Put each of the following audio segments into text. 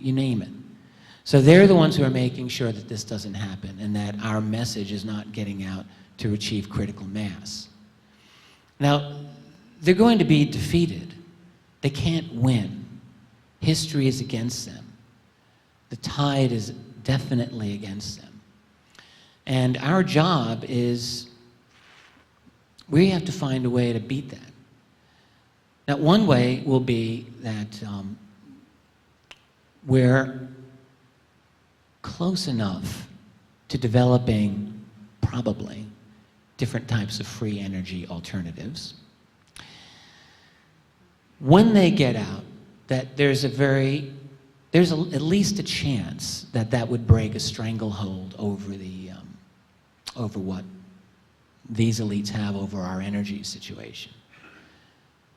you name it. So they're the ones who are making sure that this doesn't happen and that our message is not getting out to achieve critical mass. Now, they're going to be defeated. They can't win. History is against them. The tide is definitely against them. And our job is, we have to find a way to beat that. Now, one way will be that we're close enough to developing, probably, different types of free energy alternatives. When they get out, that there's at least a chance that that would break a stranglehold over over what these elites have over our energy situation.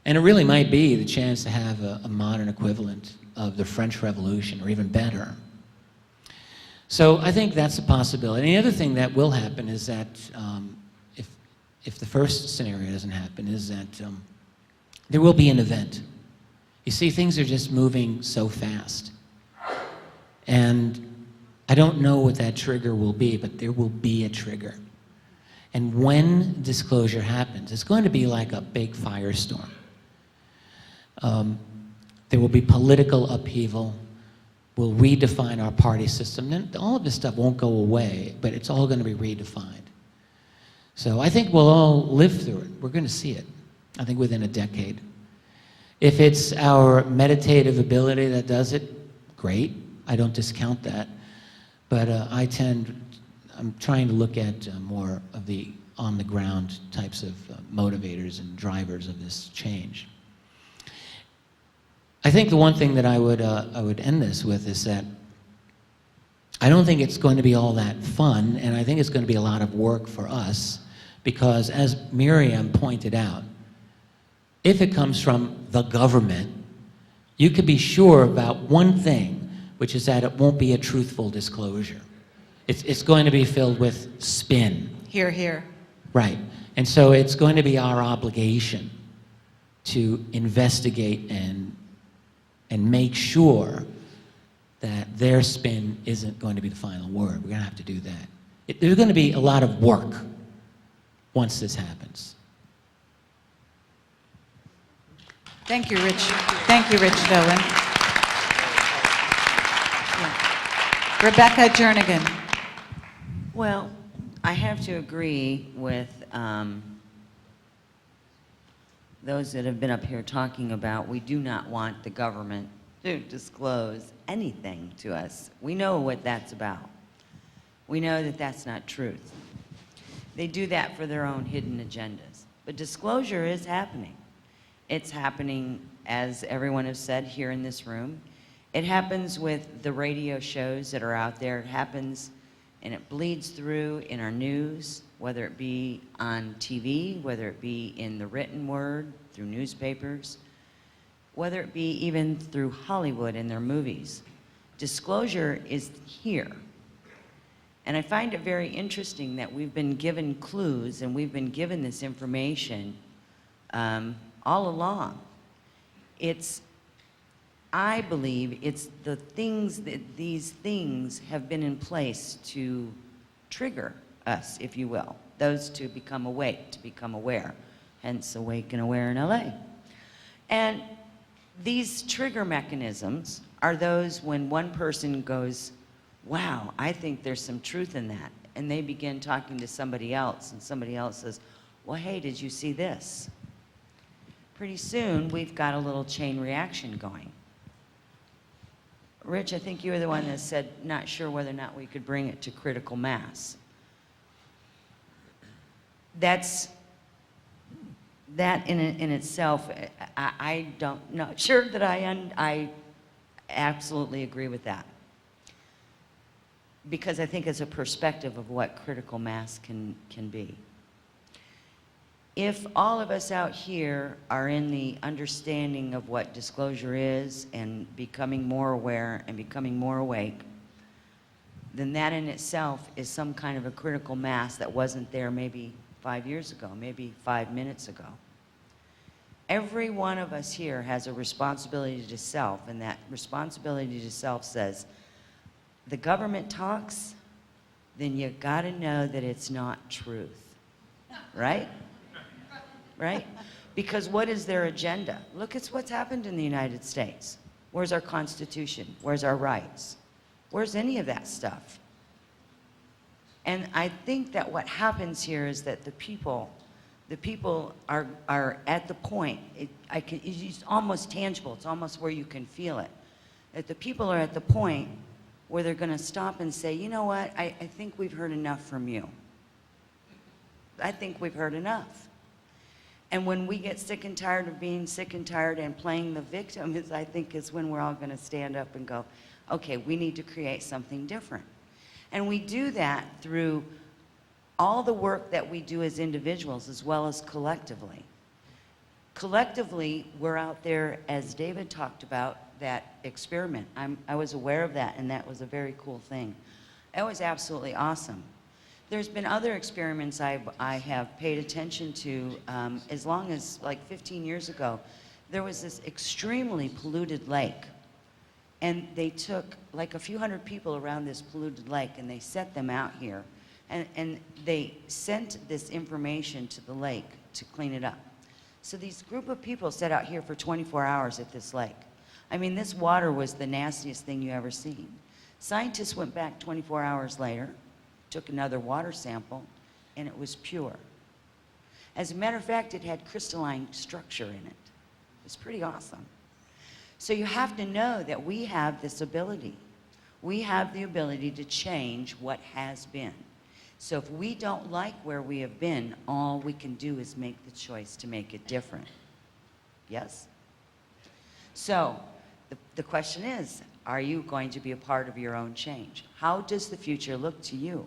And it really might be the chance to have a modern equivalent of the French Revolution, or even better. So I think that's a possibility. And the other thing that will happen is that, if the first scenario doesn't happen, is that there will be an event. You see, things are just moving so fast. And I don't know what that trigger will be, but there will be a trigger. And when disclosure happens, it's going to be like a big firestorm. There will be political upheaval. We'll redefine our party system. And all of this stuff won't go away, but it's all going to be redefined. So I think we'll all live through it. We're going to see it, I think, within a decade. If it's our meditative ability that does it, great. I don't discount that. But I'm trying to look at more of the on-the-ground types of motivators and drivers of this change. I think the one thing that I would end this with is that I don't think it's going to be all that fun, and I think it's going to be a lot of work for us, because as Miriam pointed out, if it comes from the government, you can be sure about one thing, which is that it won't be a truthful disclosure. It's going to be filled with spin. Hear, hear. Right. And so it's going to be our obligation to investigate and make sure that their spin isn't going to be the final word. We're going to have to do that. There's going to be a lot of work once this happens. Thank you, Rich. Thank you, Rich Dolan. Rebecca Jernigan. Well, I have to agree with those that have been up here talking about we do not want the government to disclose anything to us. We know what that's about. We know that that's not truth. They do that for their own hidden agendas. But disclosure is happening. It's happening, as everyone has said here in this room. It happens with the radio shows that are out there. It happens and it bleeds through in our news, whether it be on TV, whether it be in the written word, through newspapers, whether it be even through Hollywood in their movies. Disclosure is here. And I find it very interesting that we've been given clues and we've been given this information all along. I believe it's the things that these things have been in place to trigger us, if you will, those to become awake, to become aware, hence Awake and Aware in LA. And these trigger mechanisms are those when one person goes, wow, I think there's some truth in that, and they begin talking to somebody else, and somebody else says, well, hey, did you see this? Pretty soon, we've got a little chain reaction going. Rich, I think you were the one that said, not sure whether or not we could bring it to critical mass. That in itself, I don't know. Sure that I absolutely agree with that. Because I think it's a perspective of what critical mass can be. If all of us out here are in the understanding of what disclosure is and becoming more aware and becoming more awake, then that in itself is some kind of a critical mass that wasn't there maybe 5 years ago, maybe 5 minutes ago. Every one of us here has a responsibility to self, and that responsibility to self says, the government talks, then you gotta know that it's not truth, right? Right? Because what is their agenda? Look at what's happened in the United States. Where's our Constitution? Where's our rights? Where's any of that stuff? And I think that what happens here is that the people are at the point, it's almost tangible, it's almost where you can feel it, that the people are at the point where they're gonna stop and say, you know what, I think we've heard enough from you. I think we've heard enough. And when we get sick and tired of being sick and tired and playing the victim, I think is when we're all gonna stand up and go, okay, we need to create something different. And we do that through all the work that we do as individuals as well as collectively. Collectively, we're out there, as David talked about, that experiment. I was aware of that, and that was a very cool thing. It was absolutely awesome. There's been other experiments I have paid attention to as long as like 15 years ago. There was this extremely polluted lake, and they took like a few hundred people around this polluted lake and they set them out here, and they sent this information to the lake to clean it up. So these group of people sat out here for 24 hours at this lake. I mean, this water was the nastiest thing you ever seen. Scientists went back 24 hours later, took another water sample, and it was pure. As a matter of fact, it had crystalline structure in it. It's pretty awesome. So you have to know that we have this ability. We have the ability to change what has been. So if we don't like where we have been, all we can do is make the choice to make it different. Yes? So the question is, are you going to be a part of your own change? How does the future look to you?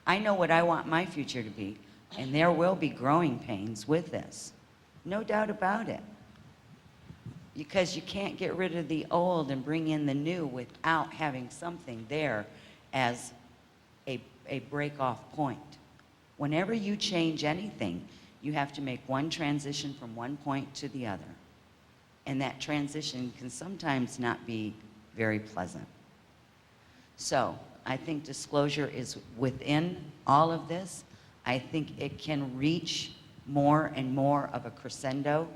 I know what I want my future to be, and there will be growing pains with this. No doubt about it. Because you can't get rid of the old and bring in the new without having something there as a break-off point. Whenever you change anything, you have to make one transition from one point to the other. And that transition can sometimes not be very pleasant. So I think disclosure is within all of this. I think it can reach more and more of a crescendo,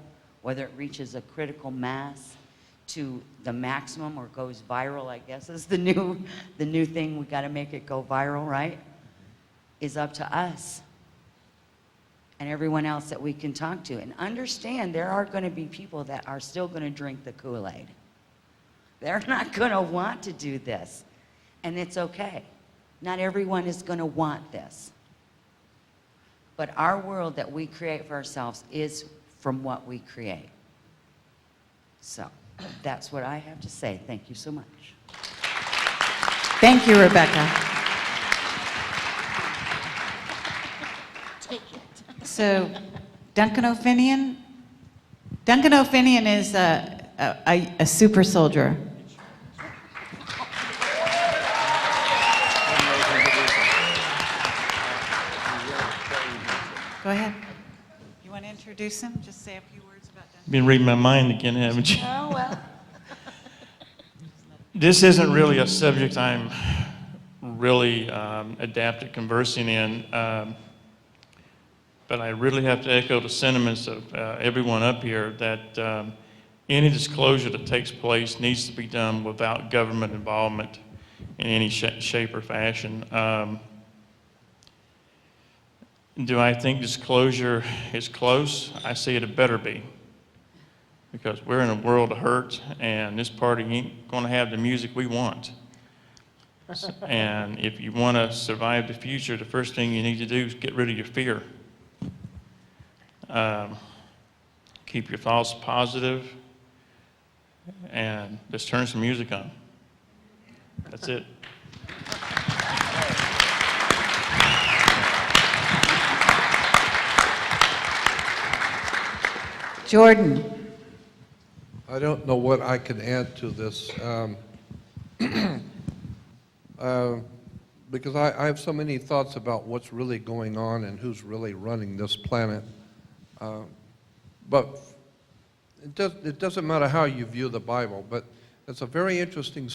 whether it reaches a critical mass to the maximum or goes viral, I guess is the new thing. We got to make it go viral, right? Is up to us and everyone else that we can talk to. And understand there are going to be people that are still going to drink the Kool-Aid. They're not going to want to do this. And it's okay. Not everyone is going to want this. But our world that we create for ourselves is from what we create. So that's what I have to say. Thank you so much. Thank you, Rebecca. So, Duncan O'Finian. Duncan O'Finian is a super soldier. Go ahead. You want to introduce him? Just say a few words about Duncan. Been reading my mind again, haven't you? Oh, well. This isn't really a subject I'm really adept at conversing in, but I really have to echo the sentiments of everyone up here that any disclosure that takes place needs to be done without government involvement in any shape or fashion. Do I think disclosure is close? I say it better be, because we're in a world of hurt, and this party ain't going to have the music we want. And if you want to survive the future, the first thing you need to do is get rid of your fear. Keep your thoughts positive, and just turn some music on. That's it. Jordan. I don't know what I can add to this, because I have so many thoughts about what's really going on and who's really running this planet. But it doesn't matter how you view the Bible, but it's a very interesting